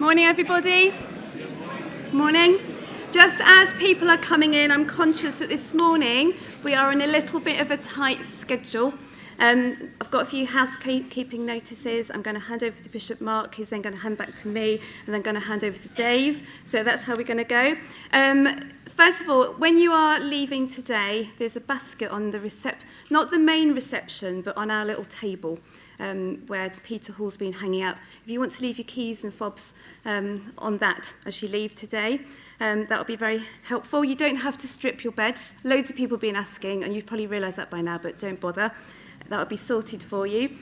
Morning, everybody. Morning. Just as people are coming in, I'm conscious that this morning we are on a little bit of a tight schedule. I've got a few housekeeping notices. I'm going to hand over to Bishop Mark, who's then going to hand back to me, and then going to hand over to Dave. So that's how we're going to go. First of all, when you are leaving today, there's a basket on the not the main reception, but on our little table where Peter Hall's been hanging out. If you want to leave your keys and fobs on that as you leave today, that will be very helpful. You don't have to strip your beds. Loads of people have been asking, and you've probably realised that by now, but don't bother. That will be sorted for you.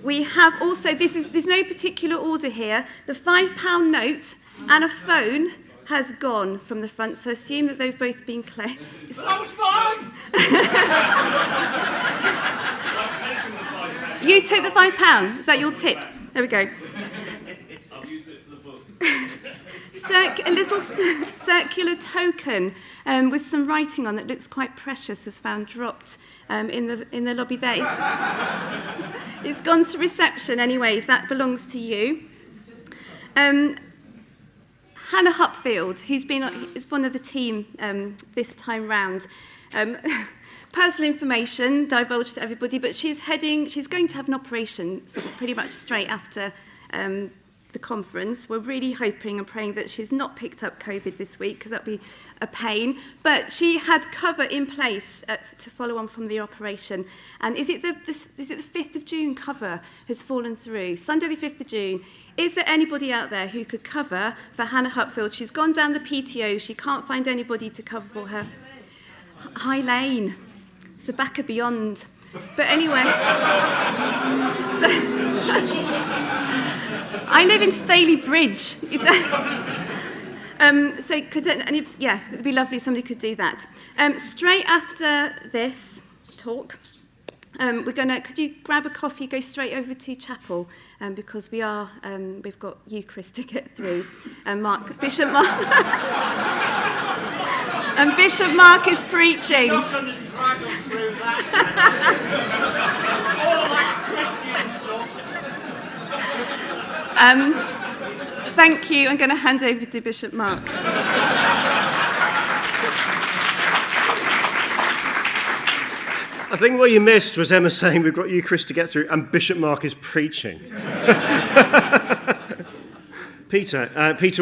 We have also, there's no particular order here. The £5 note and a phone has gone from the front, so assume that they've both been claimed. That was mine! You took the £5? Is that your tip? There we go. I'll use it for the book. A little circular token with some writing on that looks quite precious was found dropped in the lobby there. It's gone to reception anyway, if that belongs to you. Hannah Hupfield, is one of the team this time round. Personal information divulged to everybody, but she's going to have an operation sort of pretty much straight after the conference. We're really hoping and praying that she's not picked up COVID this week, because that'd be a pain. But she had cover in place to follow on from the operation. And is it the 5th of June cover has fallen through? Sunday the 5th of June. Is there anybody out there who could cover for Hannah Hupfield? She's gone down the PTO. She can't find anybody to cover for her. High Lane. It's the back of beyond. But anyway. I live in Staley Bridge. So it'd be lovely if somebody could do that. Straight after this talk, could you grab a coffee, go straight over to chapel, because we've got Eucharist to get through. Bishop Mark, and Bishop Mark is preaching. You're not going to drag us through that. All that Christian stuff. Thank you. I'm going to hand over to Bishop Mark. I think what you missed was Emma saying we've got Eucharist to get through and Bishop Mark is preaching. Peter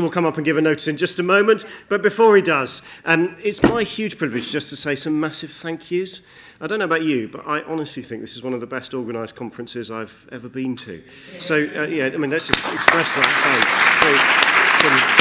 will come up and give a notice in just a moment, but before he does, it's my huge privilege just to say some massive thank yous. I don't know about you, but I honestly think this is one of the best organised conferences I've ever been to. So, let's just express that thanks.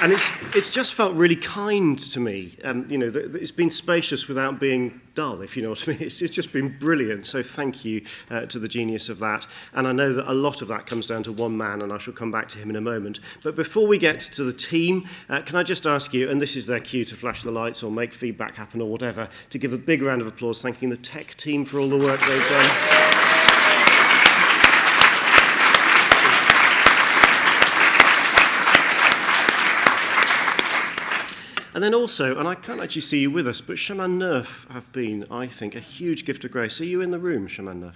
And it's just felt really kind to me. It's been spacious without being dull, if you know what I mean. It's just been brilliant. So thank you to the genius of that. And I know that a lot of that comes down to one man, and I shall come back to him in a moment. But before we get to the team, can I just ask you, and this is their cue to flash the lights or make feedback happen or whatever, to give a big round of applause thanking the tech team for all the work they've done. And then also, and I can't actually see you with us, but Shaman Nerf have been, I think, a huge gift of grace. Are you in the room, Shaman Nerf?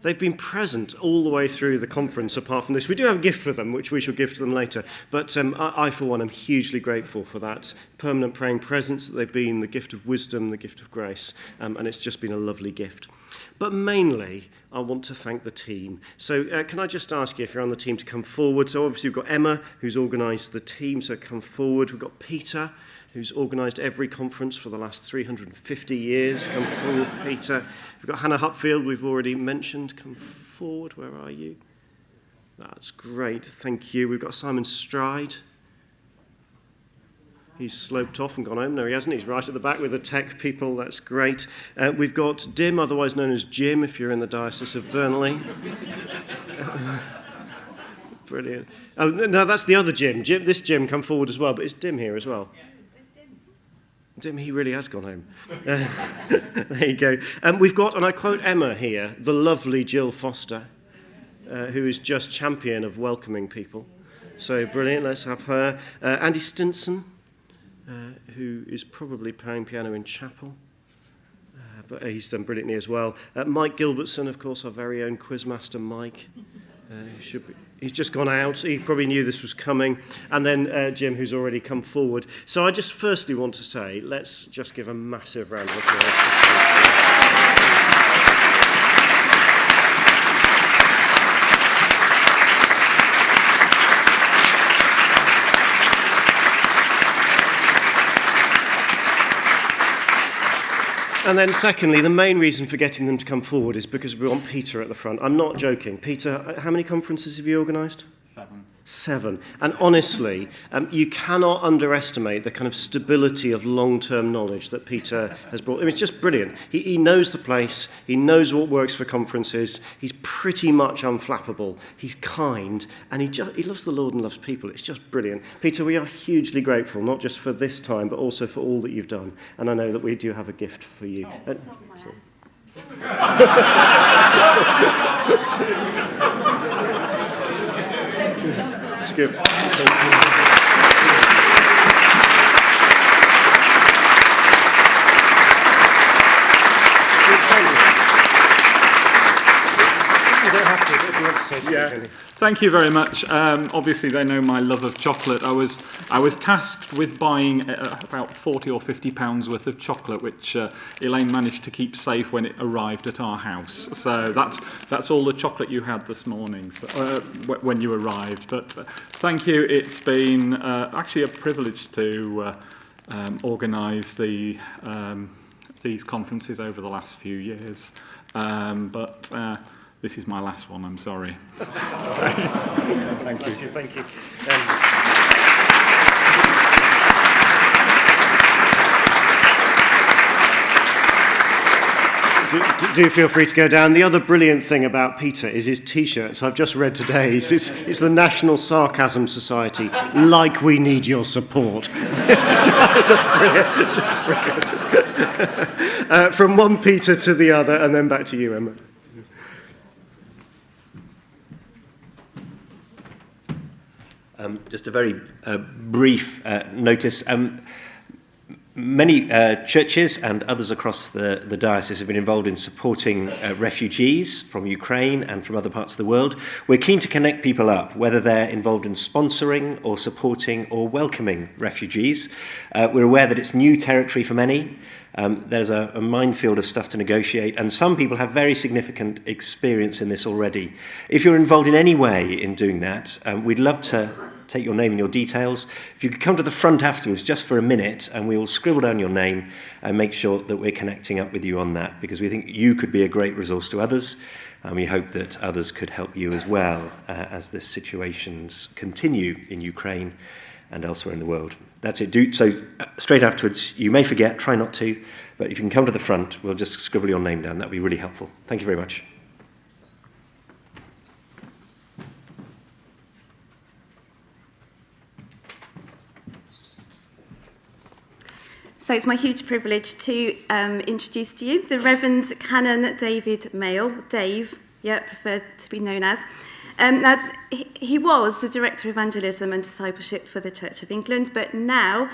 They've been present all the way through the conference, apart from this. We do have a gift for them, which we shall give to them later. But I, for one, am hugely grateful for that permanent praying presence that they've been, the gift of wisdom, the gift of grace, and it's just been a lovely gift. But mainly, I want to thank the team. So can I just ask you, if you're on the team, to come forward? So obviously we've got Emma, who's organised the team, so come forward. We've got Peter, who's organised every conference for the last 350 years. Come forward, Peter. We've got Hannah Hupfield, we've already mentioned. Come forward, where are you? That's great, thank you. We've got Simon Stride. He's sloped off and gone home. No, he hasn't. He's right at the back with the tech people. That's great. We've got Dim, otherwise known as Jim, if you're in the Diocese of Burnley. Brilliant. Oh, no, that's the other Jim. This Jim come forward as well, but is Dim here as well? Dim, he really has gone home. There you go. We've got, and I quote Emma here, the lovely Jill Foster, who is just champion of welcoming people. So brilliant, let's have her. Andy Stinson, who is probably playing piano in chapel. but he's done brilliantly as well. Mike Gilbertson, of course, our very own quizmaster Mike. He's just gone out. He probably knew this was coming. And then Jim, who's already come forward. So I just firstly want to say, let's just give a massive round of applause. And then secondly, the main reason for getting them to come forward is because we want Peter at the front. I'm not joking. Peter, how many conferences have you organised? 7. And honestly, you cannot underestimate the kind of stability of long-term knowledge that Peter has brought. I mean, it's just brilliant. He knows the place. He knows what works for conferences. He's pretty much unflappable. He's kind. And he loves the Lord and loves people. It's just brilliant. Peter, we are hugely grateful, not just for this time, but also for all that you've done. And I know that we do have a gift for you. It's good. Thank you very much. Obviously, they know my love of chocolate. I was tasked with buying about 40 or 50 pounds worth of chocolate, which Elaine managed to keep safe when it arrived at our house. So that's all the chocolate you had this morning when you arrived. But thank you. It's been actually a privilege to organise these conferences over the last few years. But this is my last one, I'm sorry. Thank you. Thank you. Do feel free to go down. The other brilliant thing about Peter is his T-shirts. I've just read today. It's the National Sarcasm Society. Like we need your support. It's brilliant. From one Peter to the other, and then back to you, Emma. Just a very brief notice. Many churches and others across the diocese have been involved in supporting refugees from Ukraine and from other parts of the world. We're keen to connect people up, whether they're involved in sponsoring or supporting or welcoming refugees. We're aware that it's new territory for many. There's a minefield of stuff to negotiate, and some people have very significant experience in this already. If you're involved in any way in doing that, we'd love to take your name and your details. If you could come to the front afterwards just for a minute, and we will scribble down your name and make sure that we're connecting up with you on that, because we think you could be a great resource to others, and we hope that others could help you as well as the situations continue in Ukraine and elsewhere in the world. That's it. So straight afterwards, you may forget, try not to, but if you can come to the front, we'll just scribble your name down. That would be really helpful. Thank you very much. So it's my huge privilege to introduce to you the Reverend Canon David Mayle, Dave, preferred to be known as. Now, he was the Director of Evangelism and Discipleship for the Church of England, but now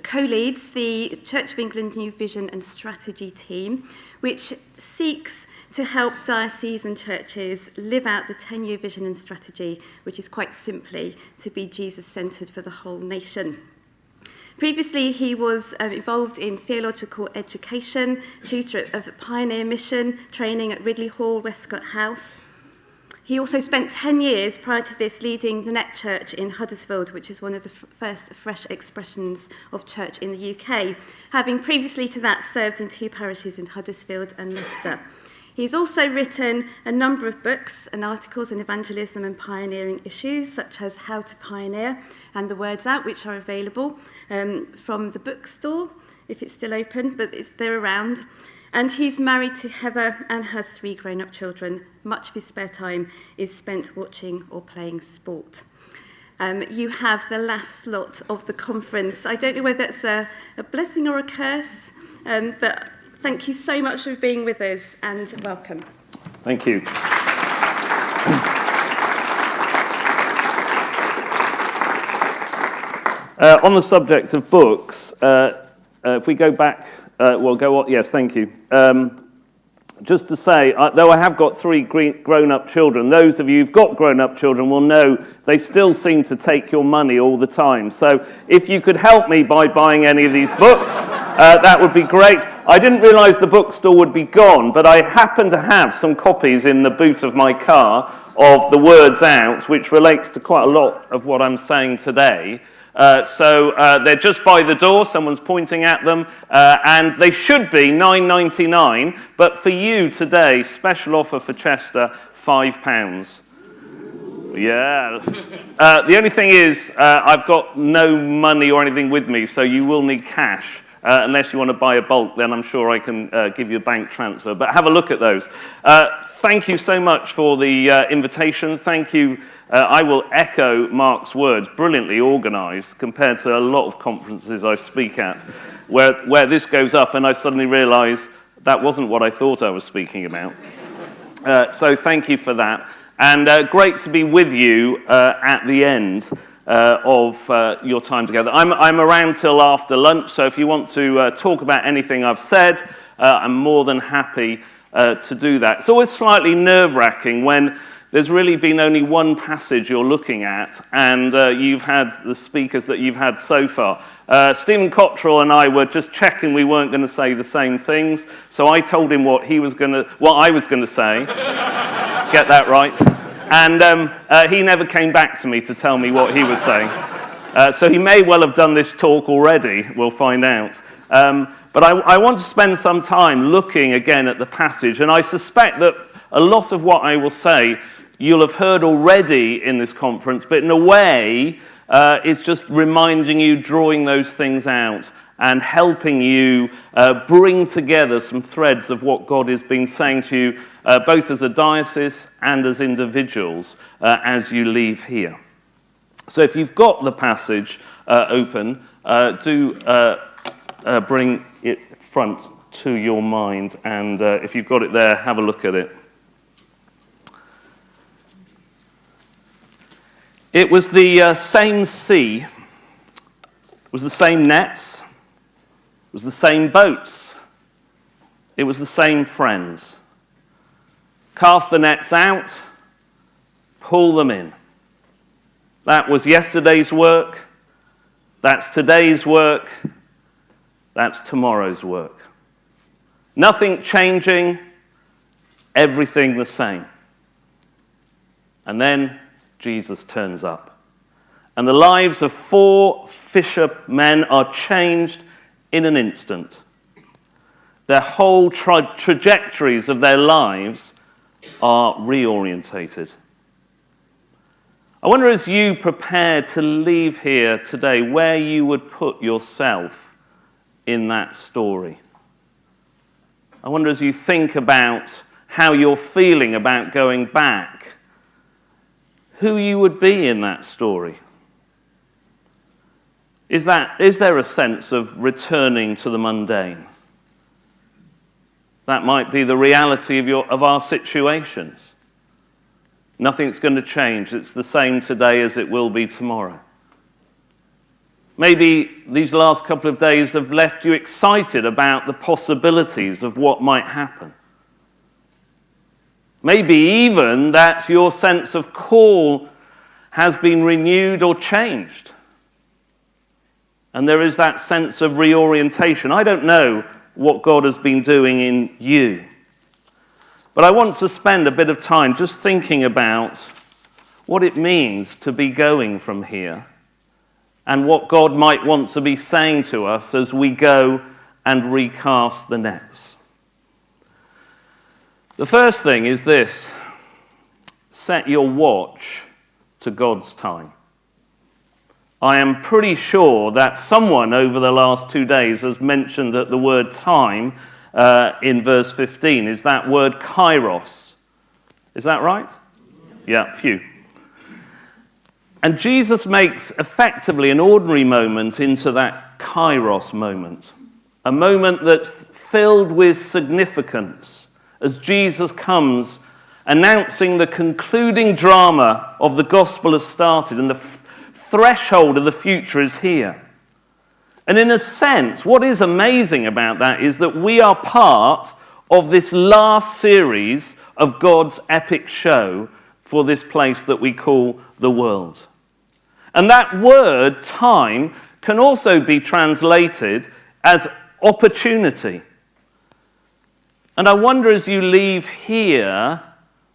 co-leads the Church of England New Vision and Strategy team, which seeks to help dioceses and churches live out the 10-year vision and strategy, which is quite simply to be Jesus-centred for the whole nation. Previously, he was involved in theological education, tutor of Pioneer Mission, training at Ridley Hall, Westcott House. He also spent 10 years prior to this leading the Net Church in Huddersfield, which is one of the first fresh expressions of church in the UK, having previously to that served in 2 parishes in Huddersfield and Leicester. He's also written a number of books and articles on evangelism and pioneering issues, such as How to Pioneer and The Words Out, which are available from the bookstore, if it's still open, but they're around. And he's married to Heather and has 3 grown-up children. Much of his spare time is spent watching or playing sport. You have the last slot of the conference. I don't know whether that's a blessing or a curse, but thank you so much for being with us, and welcome. Thank you. On the subject of books, if we go back Well, go on. Yes, thank you. Just to say, though I have got 3 grown-up children, those of you who've got grown-up children will know they still seem to take your money all the time. So if you could help me by buying any of these books, that would be great. I didn't realise the bookstore would be gone, but I happen to have some copies in the boot of my car of The Words Out, which relates to quite a lot of what I'm saying today. So they're just by the door, someone's pointing at them, and they should be £9.99, but for you today, special offer for Chester, £5. Yeah. The only thing is, I've got no money or anything with me, so you will need cash. Unless you want to buy a bulk, then I'm sure I can give you a bank transfer. But have a look at those. Thank you so much for the invitation. Thank you. I will echo Mark's words, brilliantly organised compared to a lot of conferences I speak at, where this goes up and I suddenly realise that wasn't what I thought I was speaking about. So thank you for that. And great to be with you at the end of your time together. I'm around till after lunch, so if you want to talk about anything I've said, I'm more than happy to do that. It's always slightly nerve-wracking when there's really been only one passage you're looking at, and you've had the speakers that you've had so far. Stephen Cottrell and I were just checking we weren't going to say the same things, so I told him what I was going to say. Get that right. And he never came back to me to tell me what he was saying. So he may well have done this talk already, we'll find out. But I want to spend some time looking again at the passage, and I suspect that a lot of what I will say you'll have heard already in this conference, but in a way it's just reminding you, drawing those things out, and helping you bring together some threads of what God has been saying to you, both as a diocese and as individuals, as you leave here. So if you've got the passage open, do bring it front to your mind, and if you've got it there, have a look at it. It was the same sea, it was the same nets, it was the same boats, it was the same friends. Cast the nets out, pull them in. That was yesterday's work, that's today's work, that's tomorrow's work. Nothing changing, everything the same. And then Jesus turns up. And the lives of 4 fishermen are changed in an instant. Their whole trajectories of their lives are reorientated. I wonder, as you prepare to leave here today, where you would put yourself in that story. I wonder, as you think about how you're feeling about going back, who you would be in that story. Is there a sense of returning to the mundane? That might be the reality of our situations. Nothing's going to change. It's the same today as it will be tomorrow. Maybe these last couple of days have left you excited about the possibilities of what might happen. Maybe even that your sense of call has been renewed or changed. And there is that sense of reorientation. I don't know what God has been doing in you. But I want to spend a bit of time just thinking about what it means to be going from here and what God might want to be saying to us as we go and recast the nets. The first thing is this: set your watch to God's time. I am pretty sure that someone over the last 2 days has mentioned that the word time in verse 15 is that word kairos. Is that right? Yeah, few. And Jesus makes effectively an ordinary moment into that kairos moment, a moment that's filled with significance as Jesus comes announcing the concluding drama of the gospel has started and the threshold of the future is here. And in a sense, what is amazing about that is that we are part of this last series of God's epic show for this place that we call the world. And that word, time, can also be translated as opportunity. And I wonder, as you leave here,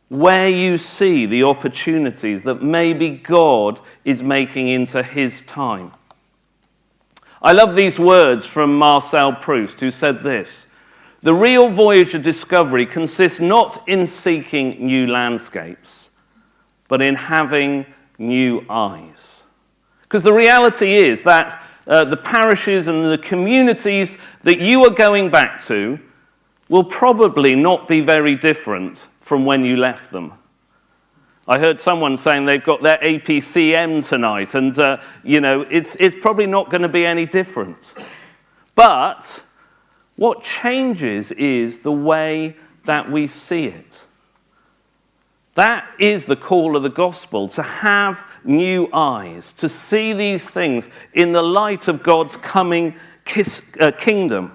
where you see the opportunities that maybe God is making into his time. I love these words from Marcel Proust, who said this: "The real voyage of discovery consists not in seeking new landscapes, but in having new eyes." Because the reality is that the parishes and the communities that you are going back to will probably not be very different from when you left them. I heard someone saying they've got their APCM tonight, and it's probably not going to be any different. But what changes is the way that we see it. That is the call of the gospel, to have new eyes, to see these things in the light of God's coming kingdom.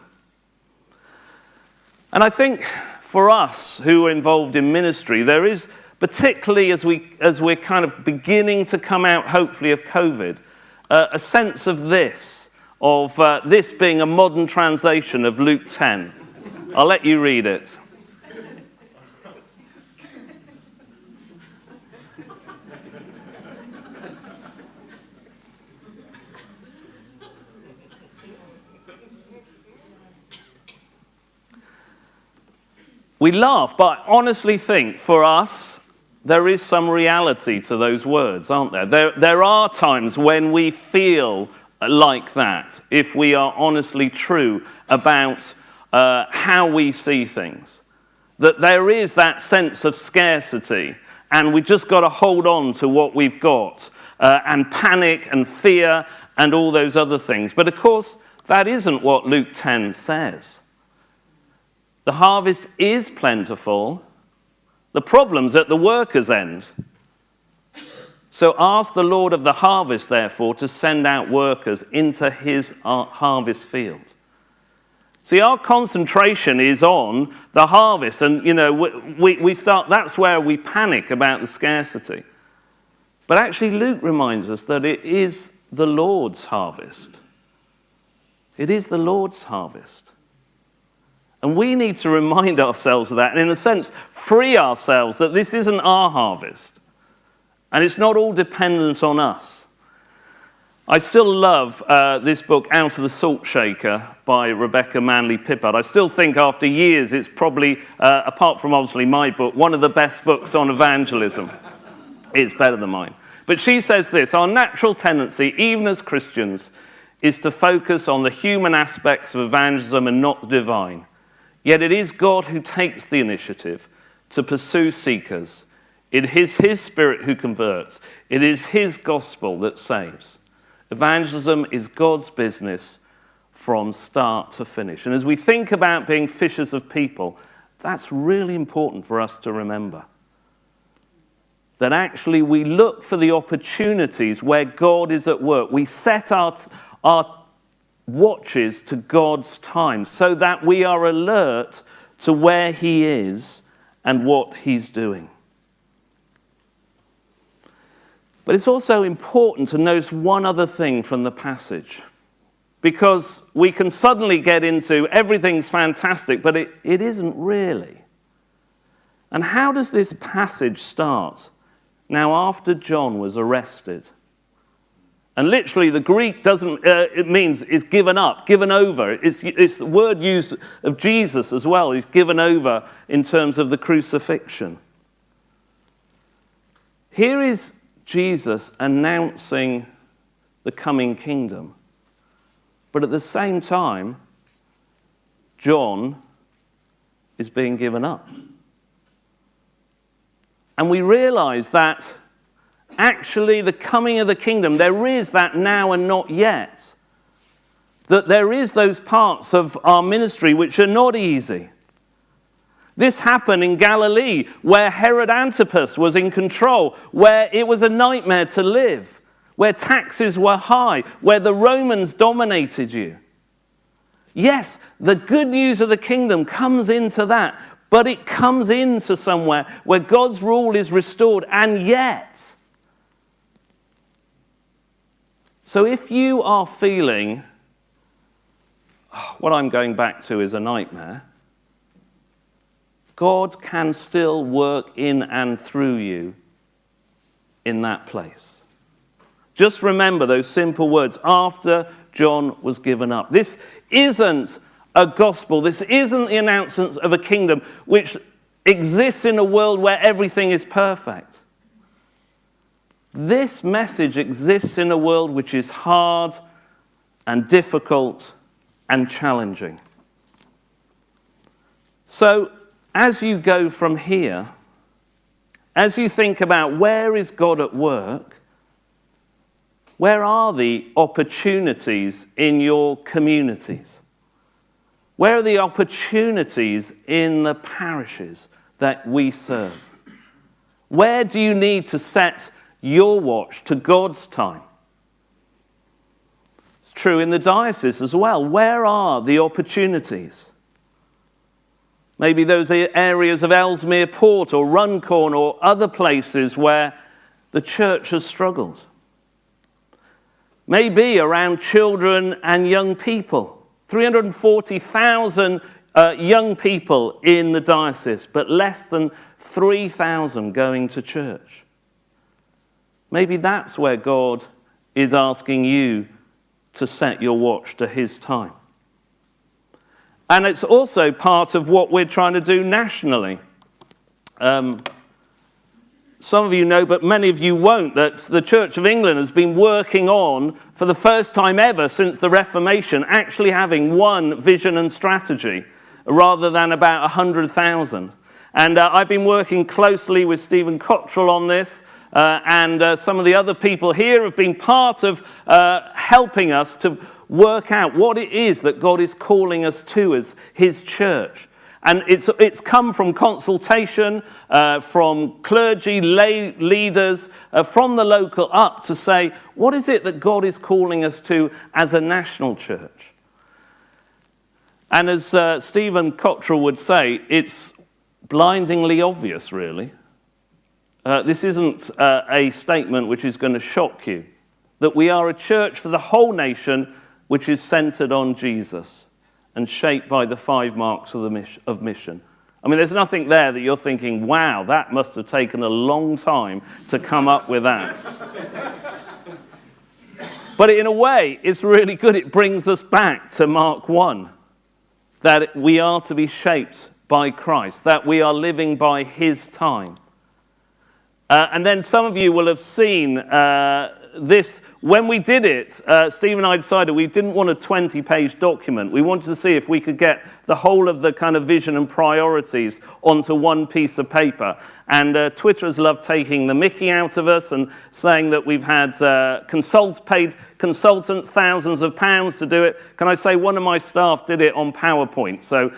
And I think for us who are involved in ministry, there is, particularly as we're kind of beginning to come out, hopefully, of COVID, a sense of this being a modern translation of Luke 10. I'll let you read it. We laugh, but I honestly think for us, there is some reality to those words, aren't there? There are times when we feel like that, if we are honestly true about how we see things. That there is that sense of scarcity, and we just got to hold on to what we've got, and panic and fear and all those other things. But of course, that isn't what Luke 10 says. The harvest is plentiful. The problem's at the worker's end. So ask the Lord of the harvest, therefore, to send out workers into his harvest field. See, our concentration is on the harvest, and we start. That's where we panic about the scarcity. But actually, Luke reminds us that it is the Lord's harvest. It is the Lord's harvest. And we need to remind ourselves of that, and in a sense, free ourselves that this isn't our harvest. And it's not all dependent on us. I still love this book, Out of the Salt Shaker, by Rebecca Manley-Pippard. I still think after years it's probably, apart from obviously my book, one of the best books on evangelism. It's better than mine. But she says this: "Our natural tendency, even as Christians, is to focus on the human aspects of evangelism and not the divine. Yet it is God who takes the initiative to pursue seekers. It is his Spirit who converts. It is his gospel that saves. Evangelism is God's business from start to finish." And as we think about being fishers of people, that's really important for us to remember. That actually we look for the opportunities where God is at work. We set our watches to God's time so that we are alert to where he is and what he's doing. But it's also important to notice one other thing from the passage, because we can suddenly get into everything's fantastic, but it isn't really. And how does this passage start? Now, after John was arrested. And literally, the Greek it means is given up, given over. It's the word used of Jesus as well. He's given over in terms of the crucifixion. Here is Jesus announcing the coming kingdom. But at the same time, John is being given up. And we realize that actually, the coming of the kingdom, there is that now and not yet. That there is those parts of our ministry which are not easy. This happened in Galilee, where Herod Antipas was in control, where it was a nightmare to live, where taxes were high, where the Romans dominated you. Yes, the good news of the kingdom comes into that, but it comes into somewhere where God's rule is restored, and yet. So if you are feeling, what I'm going back to is a nightmare, God can still work in and through you in that place. Just remember those simple words, after John was given up. This isn't a gospel. This isn't the announcement of a kingdom which exists in a world where everything is perfect. This message exists in a world which is hard and difficult and challenging. So, as you go from here, as you think about where is God at work, where are the opportunities in your communities? Where are the opportunities in the parishes that we serve? Where do you need to set your watch to God's time? It's true in the diocese as well. Where are the opportunities? Maybe those areas of Ellesmere Port or Runcorn or other places where the church has struggled. Maybe around children and young people. 340,000 young people in the diocese, but less than 3,000 going to church. Maybe that's where God is asking you to set your watch to his time. And it's also part of what we're trying to do nationally. Some of you know, but many of you won't, that the Church of England has been working on, for the first time ever since the Reformation, actually having one vision and strategy, rather than about 100,000. And I've been working closely with Stephen Cottrell on this, and some of the other people here have been part of helping us to work out what it is that God is calling us to as his church. And it's come from consultation, from clergy, lay leaders, from the local up to say, what is it that God is calling us to as a national church? And as Stephen Cottrell would say, it's blindingly obvious, really. This isn't a statement which is going to shock you, that we are a church for the whole nation which is centered on Jesus and shaped by the 5 marks of mission. I mean, there's nothing there that you're thinking, wow, that must have taken a long time to come up with that. But in a way, it's really good. It brings us back to Mark 1, that we are to be shaped by Christ, that we are living by his time. And then some of you will have seen this. When we did it, Steve and I decided we didn't want a 20-page document. We wanted to see if we could get the whole of the kind of vision and priorities onto one piece of paper. And Twitter has loved taking the mickey out of us and saying that we've had paid consultants thousands of pounds to do it. Can I say one of my staff did it on PowerPoint, so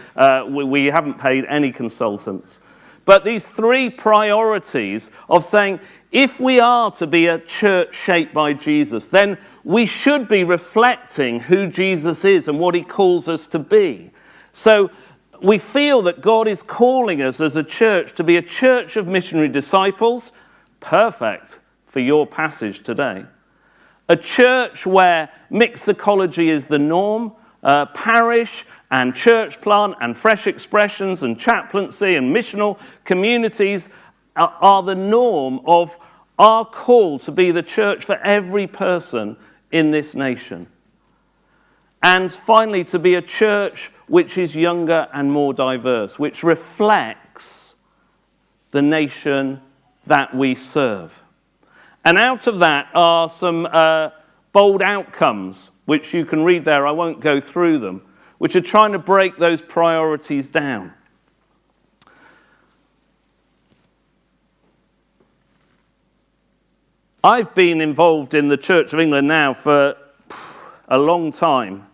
we haven't paid any consultants. But these 3 priorities of saying, if we are to be a church shaped by Jesus, then we should be reflecting who Jesus is and what he calls us to be. So we feel that God is calling us as a church to be a church of missionary disciples, perfect for your passage today. A church where mixology is the norm, parish and church plant and fresh expressions and chaplaincy and missional communities are the norm of our call to be the church for every person in this nation. And finally, to be a church which is younger and more diverse, which reflects the nation that we serve. And out of that are some bold outcomes, which you can read there. I won't go through them, which are trying to break those priorities down. I've been involved in the Church of England now for a long time,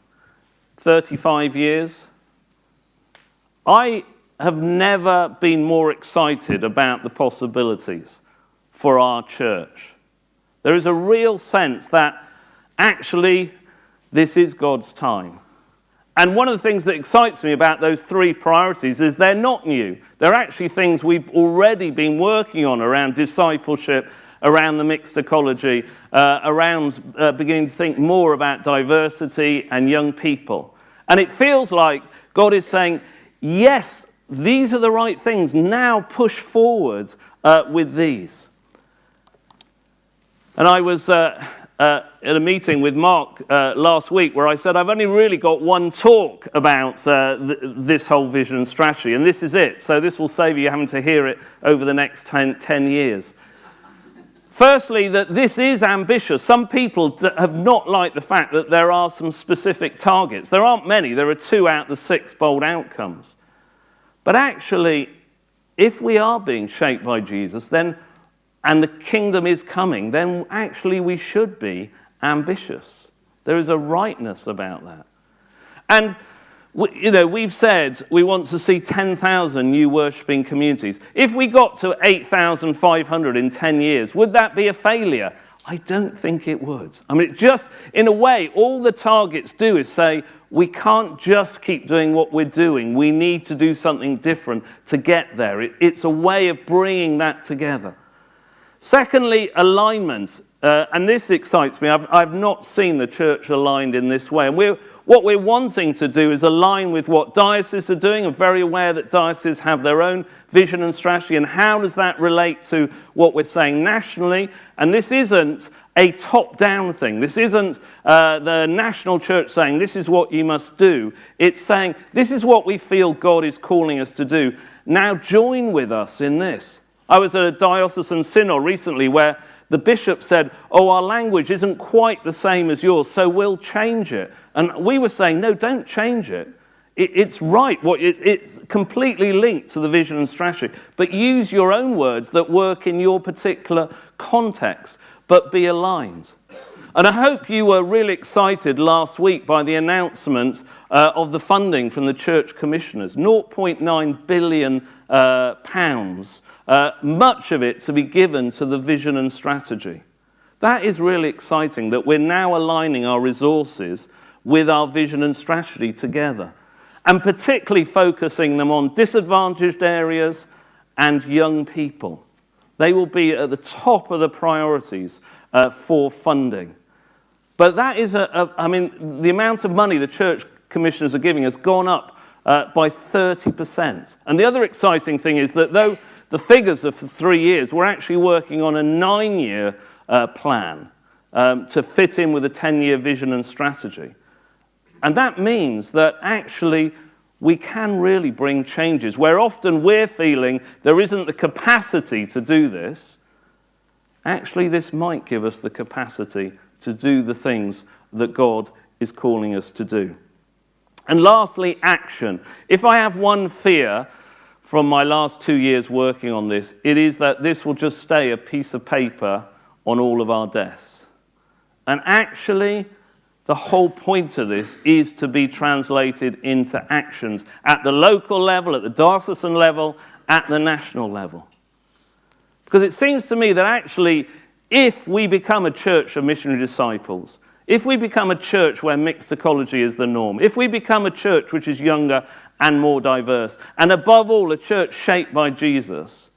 35 years. I have never been more excited about the possibilities for our church There is a real sense that actually this is God's time. And one of the things that excites me about those 3 priorities is they're not new. They're actually things we've already been working on around discipleship, around the mixed ecology, around beginning to think more about diversity and young people. And it feels like God is saying, yes, these are the right things. Now push forward with these. And I was at a meeting with Mark last week where I said, I've only really got one talk about this whole vision and strategy, and this is it. So this will save you having to hear it over the next 10 years. Firstly, that this is ambitious. Some people have not liked the fact that there are some specific targets. There aren't many. There are 2 out of the 6 bold outcomes. But actually, if we are being shaped by Jesus, then and the kingdom is coming, then actually we should be ambitious. There is a rightness about that. And we've said we want to see 10,000 new worshipping communities. If we got to 8,500 in 10 years, would that be a failure? I don't think it would. I mean, just in a way, all the targets do is say, we can't just keep doing what we're doing. We need to do something different to get there. It's a way of bringing that together. Secondly, alignment. And this excites me. I've not seen the church aligned in this way. And what we're wanting to do is align with what dioceses are doing. I'm very aware that dioceses have their own vision and strategy. And how does that relate to what we're saying nationally? And this isn't a top-down thing. This isn't the national church saying, this is what you must do. It's saying, this is what we feel God is calling us to do. Now join with us in this. I was at a diocesan synod recently where the bishop said, our language isn't quite the same as yours, so we'll change it. And we were saying, no, don't change it. It's right. It's completely linked to the vision and strategy. But use your own words that work in your particular context, but be aligned. And I hope you were really excited last week by the announcement of the funding from the church commissioners, £0.9 billion pounds. Much of it to be given to the vision and strategy. That is really exciting, that we're now aligning our resources with our vision and strategy together, and particularly focusing them on disadvantaged areas and young people. They will be at the top of the priorities for funding. But that is, the amount of money the church commissioners are giving has gone up by 30%. And the other exciting thing is that though the figures are for 3 years, we're actually working on a 9-year plan to fit in with a 10-year vision and strategy. And that means that actually we can really bring changes. Where often we're feeling there isn't the capacity to do this, actually this might give us the capacity to do the things that God is calling us to do. And lastly, action. If I have one fear from my last 2 years working on this, it is that this will just stay a piece of paper on all of our desks. And actually, the whole point of this is to be translated into actions at the local level, at the diocesan level, at the national level. Because it seems to me that actually, if we become a church of missionary disciples, if we become a church where mixed ecology is the norm, if we become a church which is younger and more diverse, and above all, a church shaped by Jesus,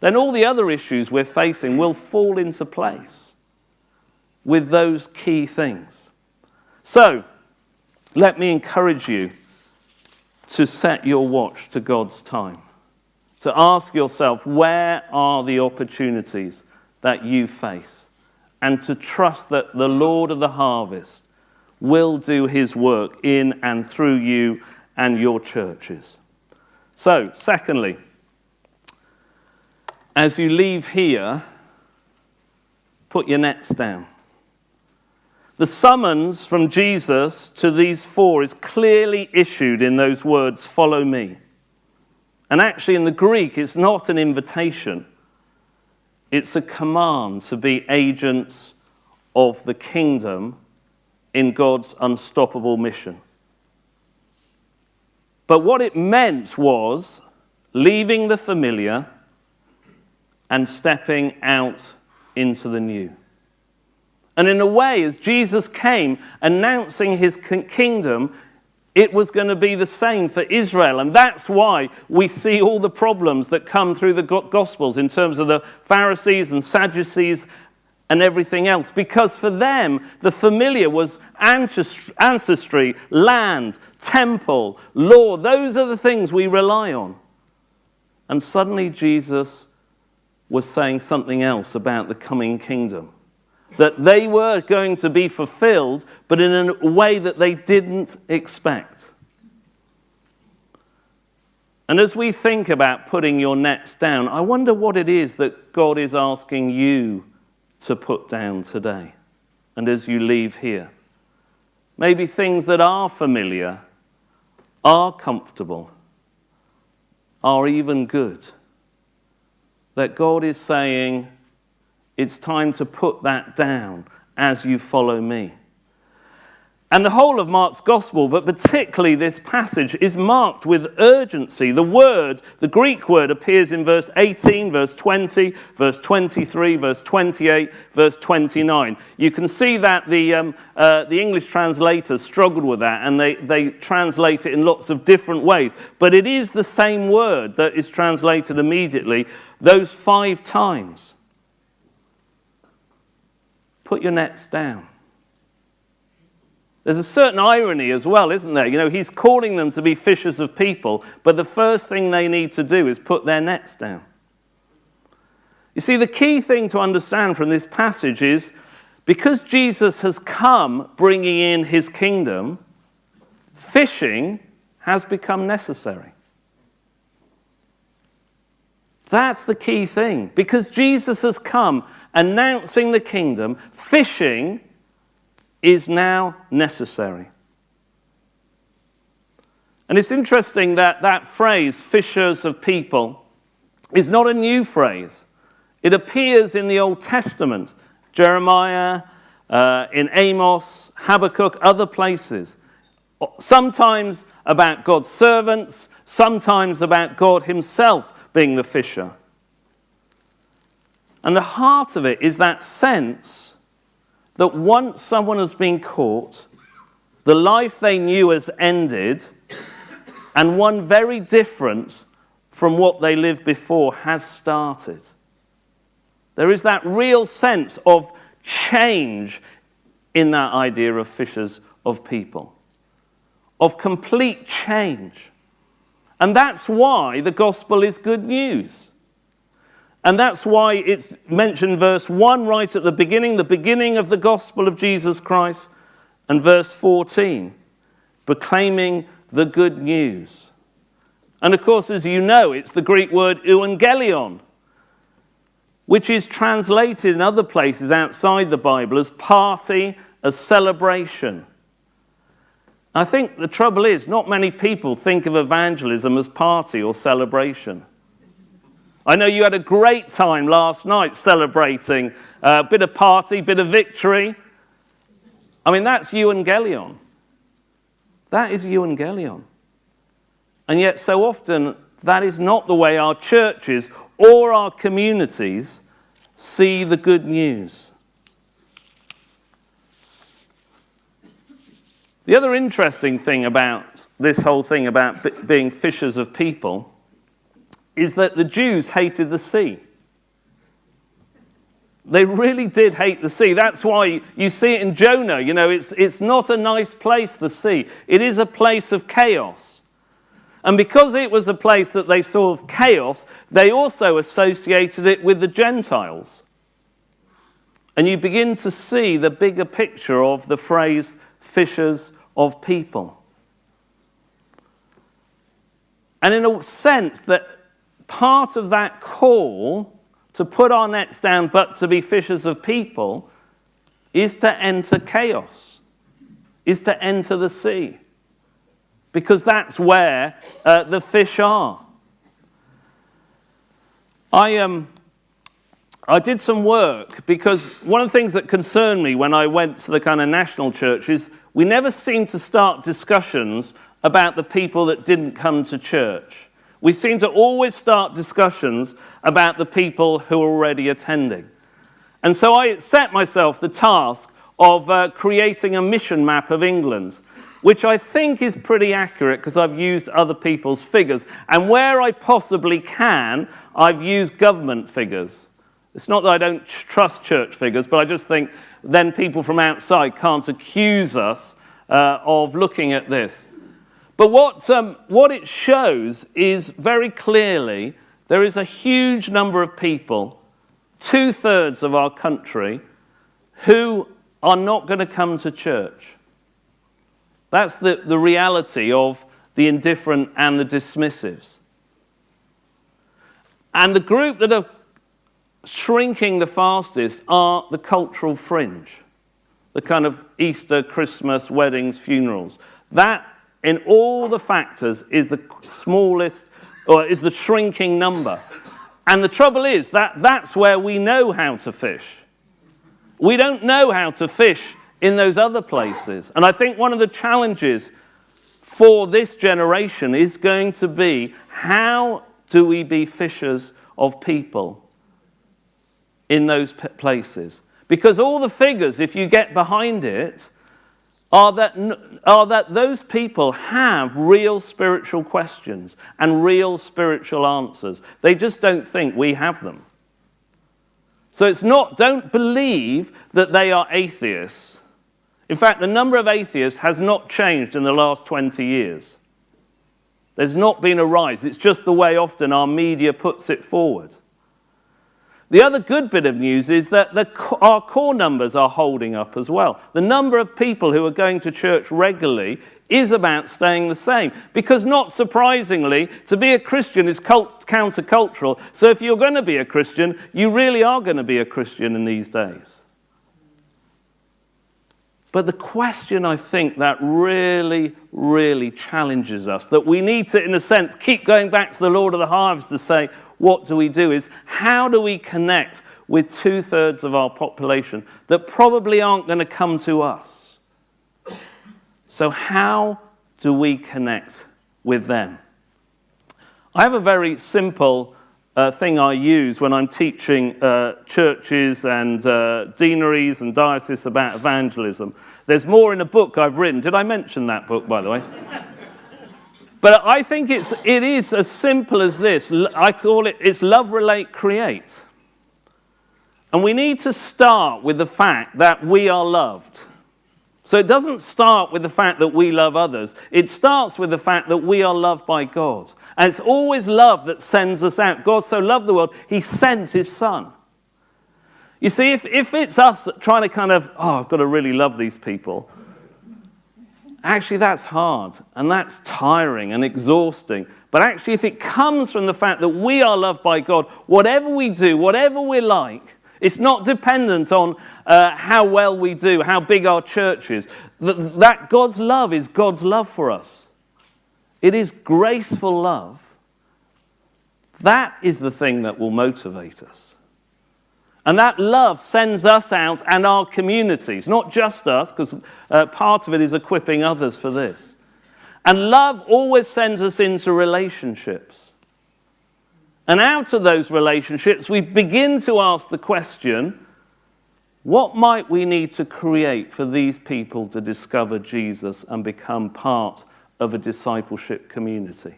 then all the other issues we're facing will fall into place with those key things. So, let me encourage you to set your watch to God's time, to ask yourself, where are the opportunities that you face? And to trust that the Lord of the harvest will do his work in and through you and your churches. So, secondly, as you leave here, put your nets down. The summons from Jesus to these 4 is clearly issued in those words, follow me. And actually in the Greek, it's not an invitation. It's a command to be agents of the kingdom in God's unstoppable mission. But what it meant was leaving the familiar and stepping out into the new. And in a way, as Jesus came announcing his kingdom, it was going to be the same for Israel. And that's why we see all the problems that come through the Gospels in terms of the Pharisees and Sadducees and everything else. Because for them, the familiar was ancestry, land, temple, law. Those are the things we rely on. And suddenly Jesus was saying something else about the coming kingdom. That they were going to be fulfilled, but in a way that they didn't expect. And as we think about putting your nets down, I wonder what it is that God is asking you to put down today and as you leave here. Maybe things that are familiar, are comfortable, are even good. That God is saying, it's time to put that down as you follow me. And the whole of Mark's gospel, but particularly this passage, is marked with urgency. The Greek word appears in verse 18, verse 20, verse 23, verse 28, verse 29. You can see that the English translators struggled with that, and they translate it in lots of different ways. But it is the same word that is translated immediately, those 5 times. Put your nets down. There's a certain irony as well, isn't there? You know, he's calling them to be fishers of people, but the first thing they need to do is put their nets down. You see, the key thing to understand from this passage is, because Jesus has come bringing in his kingdom, fishing has become necessary. That's the key thing. Because Jesus has come announcing the kingdom, fishing is now necessary. And it's interesting that that phrase, fishers of people, is not a new phrase. It appears in the Old Testament, Jeremiah, in Amos, Habakkuk, other places. Sometimes about God's servants, sometimes about God himself being the fisher. And the heart of it is that sense that once someone has been caught, the life they knew has ended, and one very different from what they lived before has started. There is that real sense of change in that idea of fishers of people, of complete change. And that's why the gospel is good news. And that's why it's mentioned verse 1 right at the beginning of the gospel of Jesus Christ, and verse 14, proclaiming the good news. And of course, as you know, it's the Greek word euangelion, which is translated in other places outside the Bible as party, as celebration. I think the trouble is, not many people think of evangelism as party or celebration. I know you had a great time last night celebrating a bit of party, bit of victory. I mean, that's euangelion. That is euangelion. And yet so often that is not the way our churches or our communities see the good news. The other interesting thing about this whole thing about being fishers of people is that the Jews hated the sea. They really did hate the sea. That's why you see it in Jonah. You know, it's not a nice place, the sea. It is a place of chaos. And because it was a place that they saw of chaos, they also associated it with the Gentiles. And you begin to see the bigger picture of the phrase fishers of people. And in a sense that part of that call to put our nets down but to be fishers of people is to enter chaos, is to enter the sea. Because that's where the fish are. I did some work because one of the things that concerned me when I went to the kind of national church is we never seemed to start discussions about the people that didn't come to church. We seem to always start discussions about the people who are already attending. And so I set myself the task of creating a mission map of England, which I think is pretty accurate because I've used other people's figures. And where I possibly can, I've used government figures. It's not that I don't trust church figures, but I just think then people from outside can't accuse us of looking at this. But what it shows is very clearly there is a huge number of people, 2/3 of our country, who are not going to come to church. That's the reality of the indifferent and the dismissives. And the group that are shrinking the fastest are the cultural fringe, the kind of Easter, Christmas, weddings, funerals. That, in all the factors, is the smallest, or is the shrinking number. And the trouble is that that's where we know how to fish. We don't know how to fish in those other places. And I think one of the challenges for this generation is going to be, how do we be fishers of people in those places? Because all the figures, if you get behind it, are that those people have real spiritual questions and real spiritual answers. They just don't think we have them. So it's not, don't believe that they are atheists. In fact, the number of atheists has not changed in the last 20 years. There's not been a rise. It's just the way often our media puts it forward. The other good bit of news is that our core numbers are holding up as well. The number of people who are going to church regularly is about staying the same. Because not surprisingly, to be a Christian is countercultural. So if you're going to be a Christian, you really are going to be a Christian in these days. But the question, I think, that really, really challenges us, that we need to, in a sense, keep going back to the Lord of the Harvest to say, what do we do, is how do we connect with 2/3 of our population that probably aren't going to come to us? So how do we connect with them? I have a very simple thing I use when I'm teaching churches and deaneries and dioceses about evangelism. There's more in a book I've written. Did I mention that book, by the way? But I think it is as simple as this. I call it, it's love, relate, create. And we need to start with the fact that we are loved. So it doesn't start with the fact that we love others. It starts with the fact that we are loved by God. And it's always love that sends us out. God so loved the world, he sent his son. You see, if it's us trying to kind of, I've got to really love these people, actually that's hard and that's tiring and exhausting. But actually, if it comes from the fact that we are loved by God, whatever we do, whatever we're like, it's not dependent on how well we do, how big our church is. That God's love is God's love for us. It is graceful love. That is the thing that will motivate us. And that love sends us out and our communities, not just us, because part of it is equipping others for this. And love always sends us into relationships. And out of those relationships, we begin to ask the question, what might we need to create for these people to discover Jesus and become part of a discipleship community?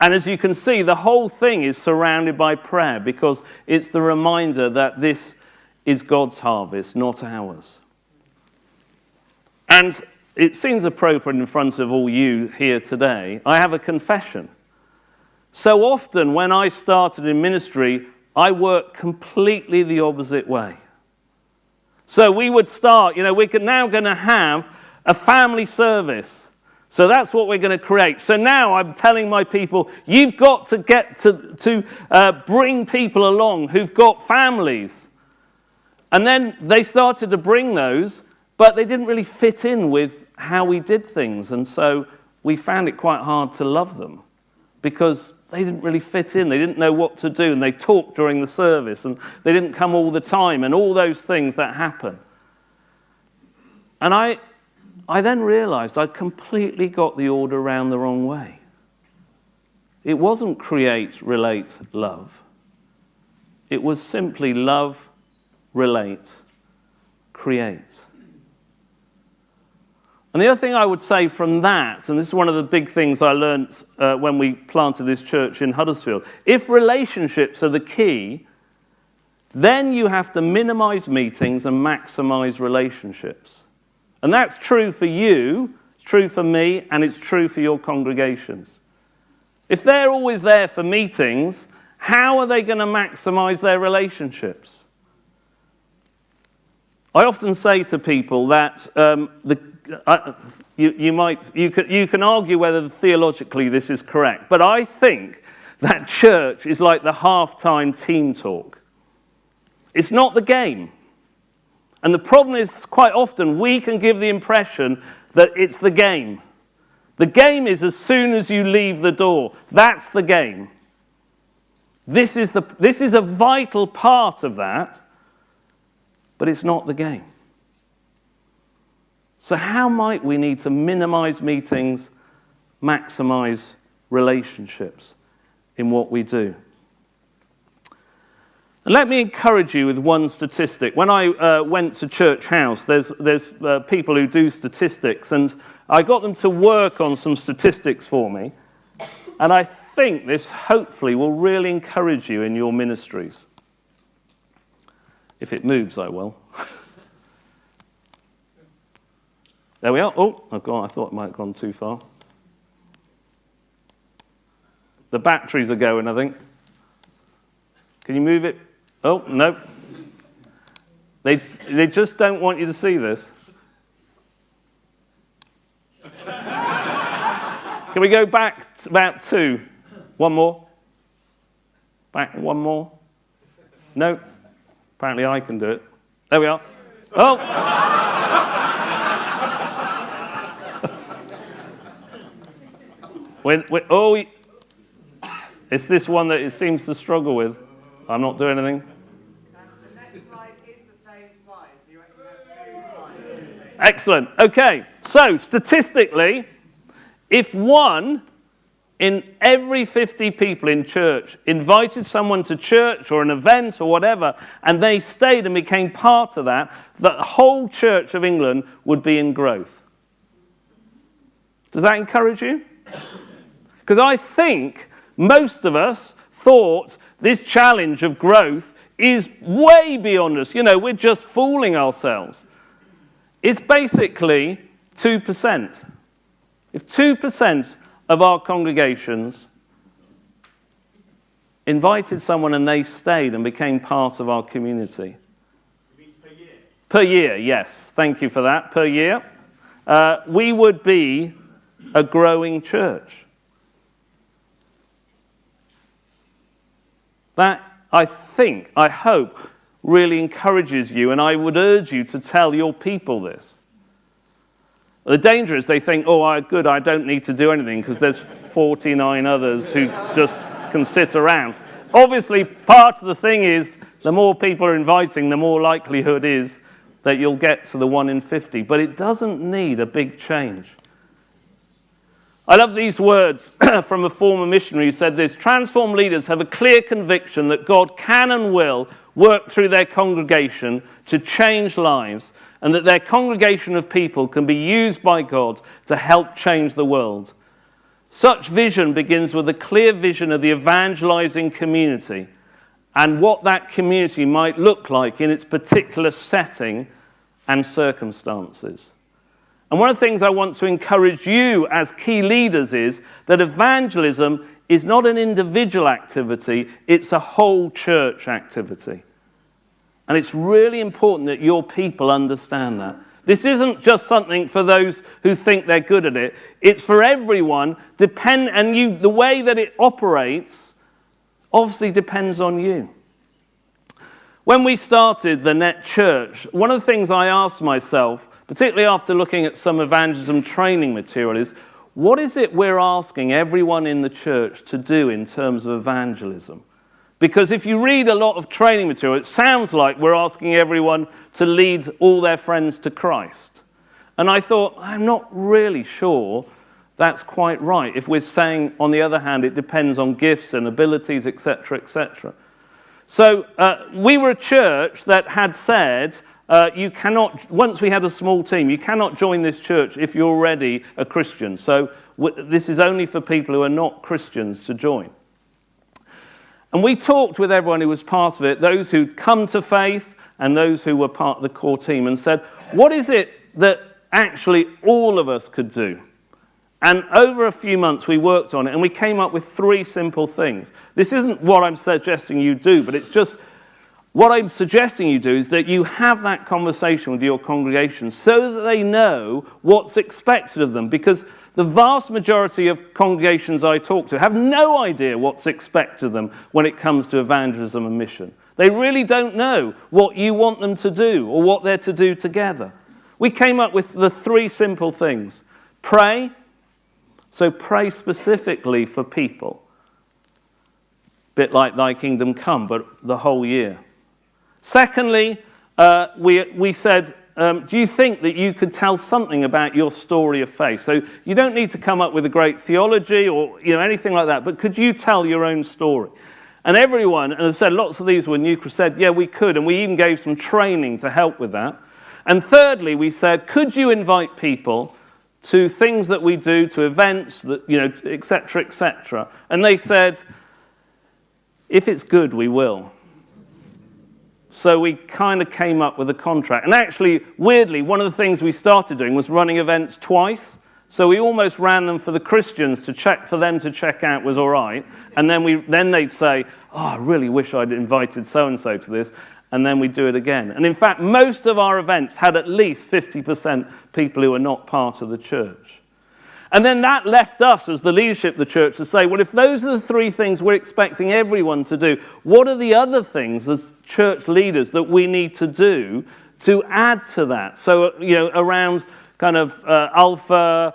And as you can see, the whole thing is surrounded by prayer because it's the reminder that this is God's harvest, not ours. And it seems appropriate in front of all you here today, I have a confession. So often when I started in ministry, I worked completely the opposite way. So we would start, we're now going to have a family service. So that's what we're going to create. So now I'm telling my people, you've got to get to bring people along who've got families. And then they started to bring those, but they didn't really fit in with how we did things. And so we found it quite hard to love them because they didn't really fit in. They didn't know what to do. And they talked during the service and they didn't come all the time and all those things that happen. And I then realized I'd completely got the order around the wrong way. It wasn't create, relate, love. It was simply love, relate, create. And the other thing I would say from that, and this is one of the big things I learnt when we planted this church in Huddersfield, if relationships are the key, then you have to minimize meetings and maximize relationships. And that's true for you, it's true for me, and it's true for your congregations. If they're always there for meetings, how are they going to maximize their relationships? I often say to people that you can argue whether theologically this is correct, but I think that church is like the halftime team talk. It's not the game. And the problem is quite often we can give the impression that it's the game. The game is as soon as you leave the door. That's the game. This is a vital part of that, but it's not the game. So how might we need to minimize meetings, maximize relationships in what we do? And let me encourage you with one statistic. When I went to Church House, there's people who do statistics, and I got them to work on some statistics for me. And I think this hopefully will really encourage you in your ministries. If it moves, I will. There we are. Oh, I thought it might have gone too far. The batteries are going, I think. Can you move it? Oh, no. They just don't want you to see this. Can we go back about 2? One more. Back one more. No. Apparently I can do it. There we are. Oh! It's this one that it seems to struggle with. I'm not doing anything. The next slide is the same slide. So you actually have 2 slides. Excellent. Okay. So, statistically, if 1 in every 50 people in church invited someone to church or an event or whatever, and they stayed and became part of that, the whole Church of England would be in growth. Does that encourage you? Because I think most of us thought this challenge of growth is way beyond us. You know, we're just fooling ourselves. It's basically 2%. If 2% of our congregations invited someone and they stayed and became part of our community. You mean per year? Per year, yes. Thank you for that. Per year. We would be a growing church. That, I hope, really encourages you, and I would urge you to tell your people this. The danger is they think, oh, good, I don't need to do anything because there's 49 others who just can sit around. Obviously, part of the thing is the more people are inviting, the more likelihood is that you'll get to the 1 in 50. But it doesn't need a big change. I love these words from a former missionary who said this: transformed leaders have a clear conviction that God can and will work through their congregation to change lives, and that their congregation of people can be used by God to help change the world. Such vision begins with a clear vision of the evangelizing community and what that community might look like in its particular setting and circumstances. And one of the things I want to encourage you as key leaders is that evangelism is not an individual activity, it's a whole church activity. And it's really important that your people understand that. This isn't just something for those who think they're good at it. It's for everyone. The way that it operates obviously depends on you. When we started the Net Church, one of the things I asked myself, particularly after looking at some evangelism training material, is what is it we're asking everyone in the church to do in terms of evangelism? Because if you read a lot of training material, it sounds like we're asking everyone to lead all their friends to Christ. And I thought, I'm not really sure that's quite right. If we're saying, on the other hand, it depends on gifts and abilities, etc., etc. So we were a church that had said, you cannot, once we had a small team, you cannot join this church if you're already a Christian. So this is only for people who are not Christians to join. And we talked with everyone who was part of it, those who'd come to faith and those who were part of the core team, and said, what is it that actually all of us could do? And over a few months we worked on it, and we came up with 3 simple things. This isn't what I'm suggesting you do, but it's just what I'm suggesting you do is that you have that conversation with your congregation so that they know what's expected of them, because the vast majority of congregations I talk to have no idea what's expected of them when it comes to evangelism and mission. They really don't know what you want them to do or what they're to do together. We came up with the 3 simple things. Pray. So pray specifically for people. Bit like Thy Kingdom Come, but the whole year. Secondly, we said, do you think that you could tell something about your story of faith? So you don't need to come up with a great theology or anything like that, but could you tell your own story? And everyone, and as I said, lots of these were new, said, yeah, we could, and we even gave some training to help with that. And thirdly, we said, could you invite people to things that we do, to events, that et cetera, et cetera? And they said, if it's good, we will. So we kind of came up with a contract. And actually, weirdly, one of the things we started doing was running events twice. So we almost ran them for the Christians to check, for them to check out was all right. And then they'd say, oh, I really wish I'd invited so-and-so to this. And then we'd do it again. And in fact, most of our events had at least 50% people who were not part of the church. And then that left us as the leadership of the church to say, well, if those are the 3 things we're expecting everyone to do, what are the other things as church leaders that we need to do to add to that? So, around kind of alpha,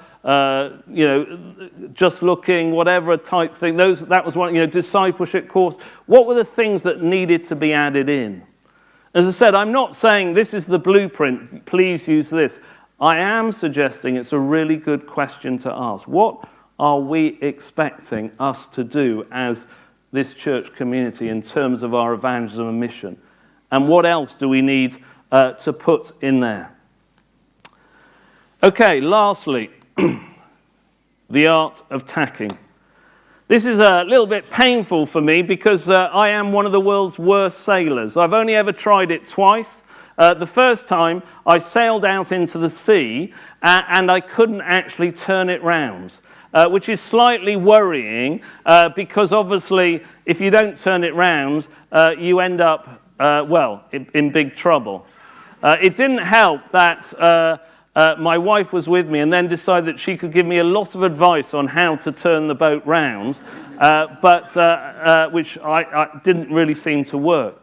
just looking, whatever type thing. That was one, discipleship course. What were the things that needed to be added in? As I said, I'm not saying this is the blueprint, please use this. I am suggesting it's a really good question to ask. What are we expecting us to do as this church community in terms of our evangelism and mission? And what else do we need to put in there? Okay, lastly, the art of tacking. This is a little bit painful for me because I am one of the world's worst sailors. I've only ever tried it twice. The first time I sailed out into the sea and I couldn't actually turn it round, which is slightly worrying because obviously if you don't turn it round, you end up, in big trouble. It didn't help that my wife was with me and then decided that she could give me a lot of advice on how to turn the boat round, which I didn't really seem to work.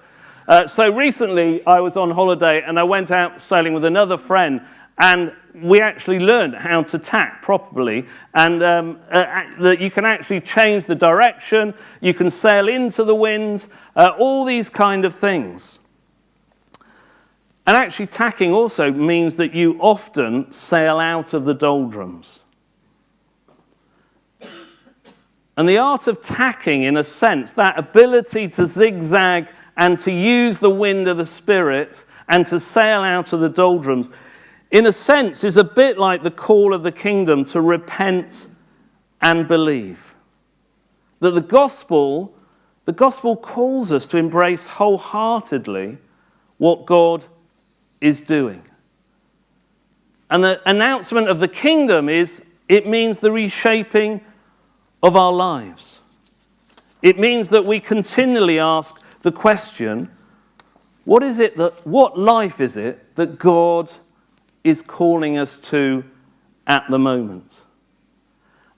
So recently I was on holiday and I went out sailing with another friend and we actually learned how to tack properly, and that you can actually change the direction, you can sail into the wind, all these kind of things. And actually tacking also means that you often sail out of the doldrums. And the art of tacking, in a sense, that ability to zigzag and to use the wind of the Spirit and to sail out of the doldrums, in a sense, is a bit like the call of the kingdom to repent and believe. That the gospel calls us to embrace wholeheartedly what God is doing. And the announcement of the kingdom it means the reshaping of our lives. It means that we continually ask the question, what life is it that God is calling us to at the moment?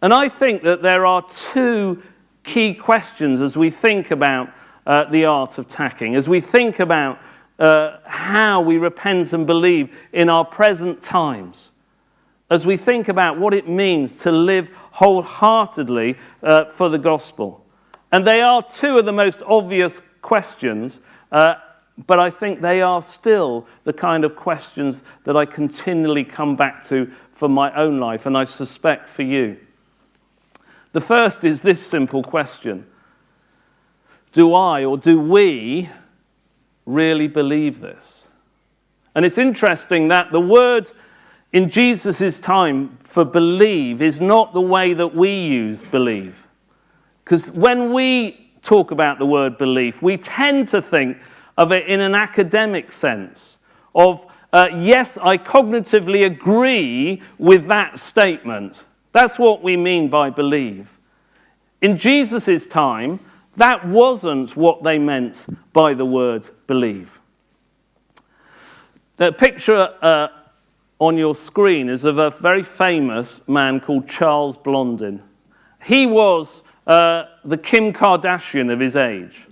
And I think that there are 2 key questions as we think about the art of tacking, as we think about how we repent and believe in our present times, as we think about what it means to live wholeheartedly for the gospel. And they are 2 of the most obvious questions, but I think they are still the kind of questions that I continually come back to for my own life, and I suspect for you. The first is this simple question. do I or do we really believe this? And it's interesting that the word in Jesus' time for believe is not the way that we use believe. Because when we talk about the word belief, we tend to think of it in an academic sense of, yes, I cognitively agree with that statement. That's what we mean by believe. In Jesus' time, that wasn't what they meant by the word believe. The picture on your screen is of a very famous man called Charles Blondin. He was the Kim Kardashian of his age.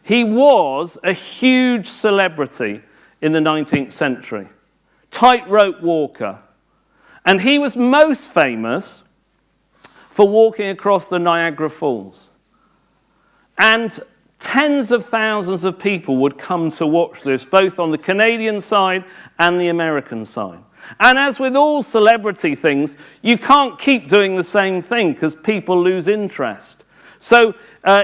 He was a huge celebrity in the 19th century, tightrope walker. And he was most famous for walking across the Niagara Falls. And tens of thousands of people would come to watch this, both on the Canadian side and the American side. And as with all celebrity things, you can't keep doing the same thing because people lose interest. So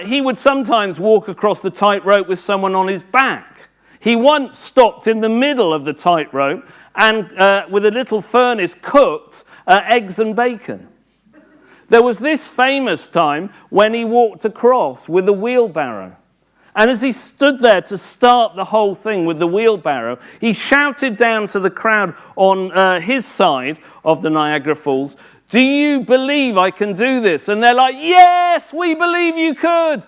he would sometimes walk across the tightrope with someone on his back. He once stopped in the middle of the tightrope and with a little furnace cooked eggs and bacon. There was this famous time when he walked across with a wheelbarrow. And as he stood there to start the whole thing with the wheelbarrow, he shouted down to the crowd on his side of the Niagara Falls, "Do you believe I can do this?" And they're like, "Yes, we believe you could."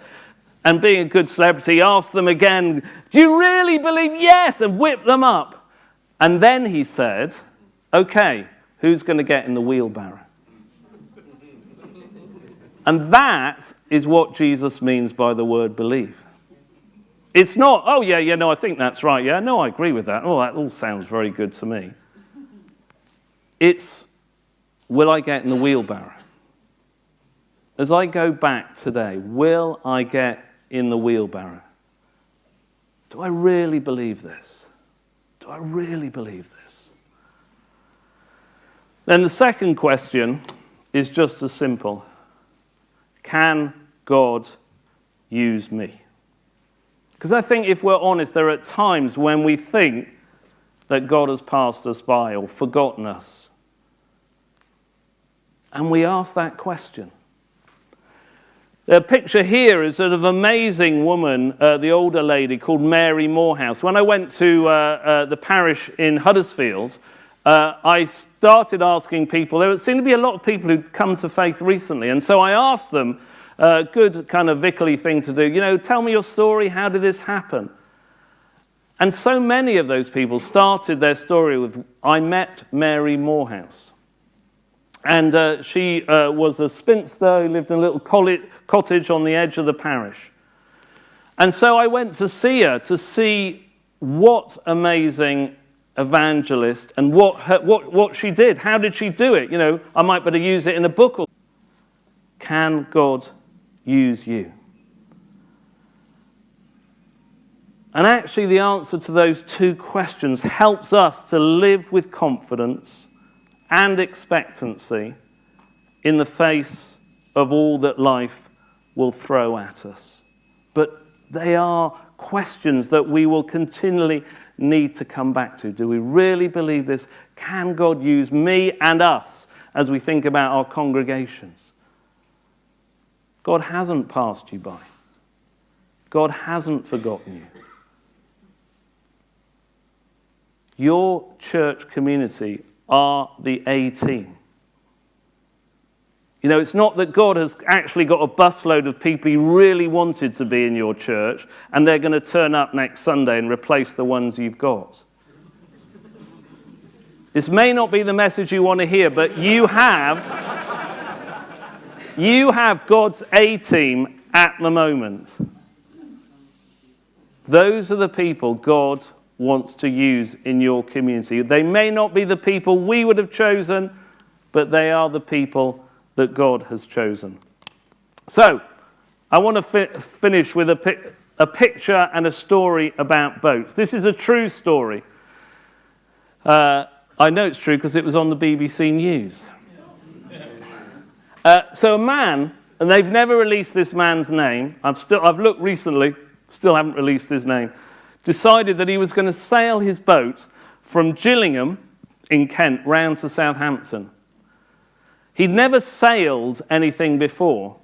And being a good celebrity, he asked them again, "Do you really believe?" "Yes," and whipped them up. And then he said, "Okay, who's going to get in the wheelbarrow?" And that is what Jesus means by the word believe. It's not, "Oh, yeah, no, I think that's right. Yeah, no, I agree with that. Oh, that all sounds very good to me." It's, will I get in the wheelbarrow? As I go back today, will I get in the wheelbarrow? Do I really believe this? Do I really believe this? Then the second question is just as simple. Can God use me? Because I think if we're honest, there are times when we think that God has passed us by or forgotten us. And we ask that question. The picture here is of an amazing woman, the older lady called Mary Morehouse. When I went to the parish in Huddersfield, I started asking people. There seemed to be a lot of people who'd come to faith recently. And so I asked them, good kind of vicarly thing to do, tell me your story, how did this happen? And so many of those people started their story with, "I met Mary Morehouse." And she was a spinster who lived in a little cottage on the edge of the parish. And so I went to see her to see what amazing evangelist and what she did. How did she do it? I might better use it in a book. Can God use you? And actually the answer to those two questions helps us to live with confidence and expectancy in the face of all that life will throw at us. But they are questions that we will continually need to come back to. Do we really believe this? Can God use me and us as we think about our congregations? God hasn't passed you by. God hasn't forgotten you. Your church community are the A team. It's not that God has actually got a busload of people he really wanted to be in your church and they're going to turn up next Sunday and replace the ones you've got. This may not be the message you want to hear, but you have God's A team at the moment. Those are the people God wants to use in your community. They may not be the people we would have chosen, but they are the people that God has chosen. So, I want to finish with a picture and a story about boats. This is a true story. I know it's true because it was on the BBC News. So a man and they've never released this man's name. I've looked recently, still haven't released his name. Decided that he was going to sail his boat from Gillingham in Kent round to Southampton. He'd never sailed anything before.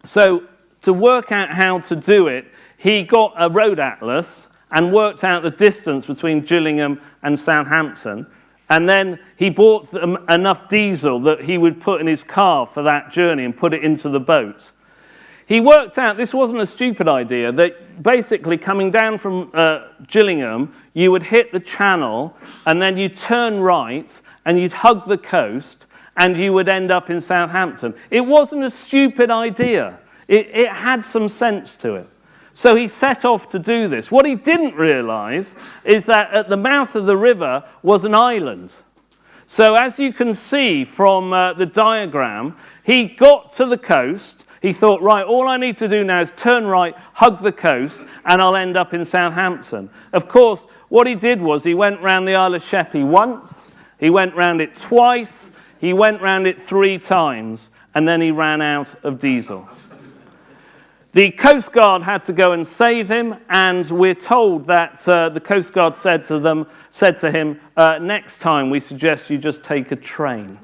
So to work out how to do it, he got a road atlas and worked out the distance between Gillingham and Southampton. And then he bought enough diesel that he would put in his car for that journey and put it into the boat. He worked out, this wasn't a stupid idea, that basically coming down from Gillingham, you would hit the channel and then you'd turn right and you'd hug the coast and you would end up in Southampton. It wasn't a stupid idea. It had some sense to it. So he set off to do this. What he didn't realise is that at the mouth of the river was an island. So as you can see from the diagram, he got to the coast. He thought, right, all I need to do now is turn right, hug the coast, and I'll end up in Southampton. Of course, what he did was he went round the Isle of Sheppey once, he went round it twice, he went round it 3 times, and then he ran out of diesel. The Coast Guard had to go and save him, and we're told that the Coast Guard said to him, next time we suggest you just take a train.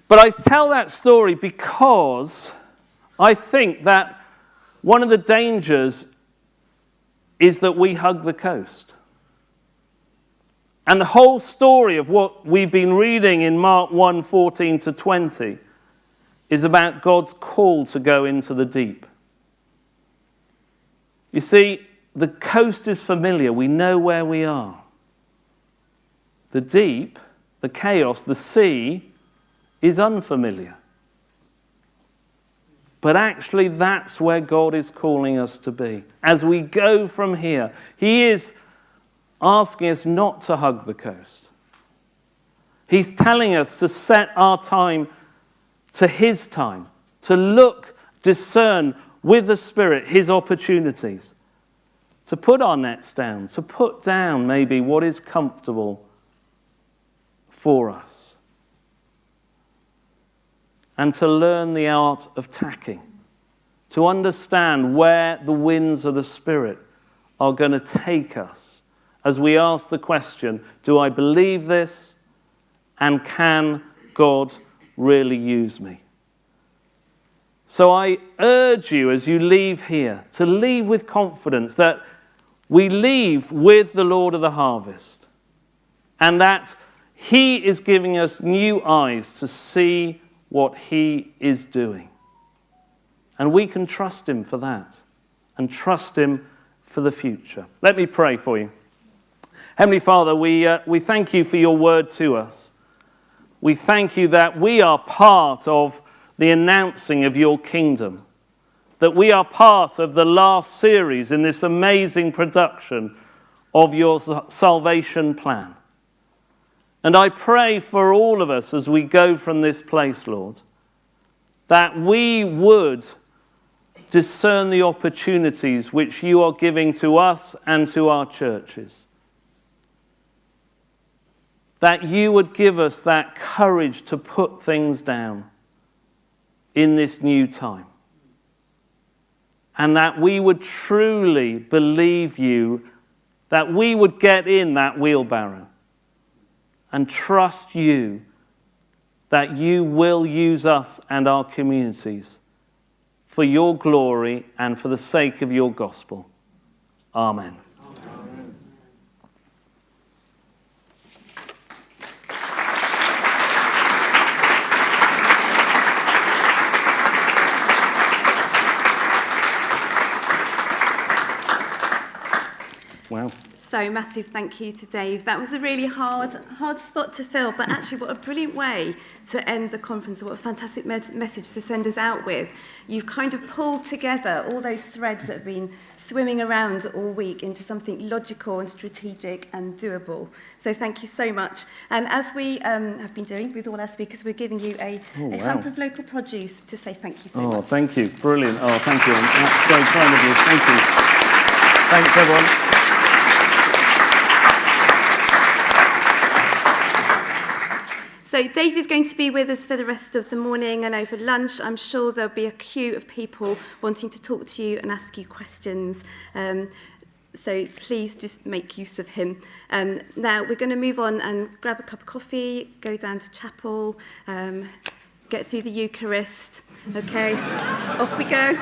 But I tell that story because I think that one of the dangers is that we hug the coast. And the whole story of what we've been reading in Mark 1:14 to 20 is about God's call to go into the deep. You see, the coast is familiar. We know where we are. The deep, the chaos, the sea is unfamiliar. But actually, that's where God is calling us to be. As we go from here, He is asking us not to hug the coast. He's telling us to set our time to His time, to look, discern with the Spirit His opportunities, to put our nets down, to put down maybe what is comfortable for us, and to learn the art of tacking, to understand where the winds of the Spirit are going to take us as we ask the question, do I believe this, and can God really use me? So I urge you as you leave here to leave with confidence that we leave with the Lord of the harvest and that He is giving us new eyes to see what He is doing. And we can trust Him for that and trust Him for the future. Let me pray for you. Heavenly Father, we thank You for Your word to us. We thank You that we are part of the announcing of Your kingdom, that we are part of the last series in this amazing production of Your salvation plan. And I pray for all of us as we go from this place, Lord, that we would discern the opportunities which You are giving to us and to our churches. That You would give us that courage to put things down in this new time. And that we would truly believe You, that we would get in that wheelbarrow and trust You that You will use us and our communities for Your glory and for the sake of Your gospel. Amen. Wow. So massive thank you to Dave. That was a really hard spot to fill, but actually what a brilliant way to end the conference. What a fantastic message to send us out with. You've kind of pulled together all those threads that have been swimming around all week into something logical and strategic and doable. So thank you so much. And as we have been doing with all our speakers, we're giving you a hamper of local produce to say thank you so much. Oh, thank you. Brilliant. Oh, thank you. That's so kind of you. Thank you. Thanks, everyone. So So Dave is going to be with us for the rest of the morning, and over lunch I'm sure there'll be a queue of people wanting to talk to you and ask you questions. So please just make use of him. Now we're going to move on and grab a cup of coffee, go down to chapel, get through the Eucharist. Okay, off we go.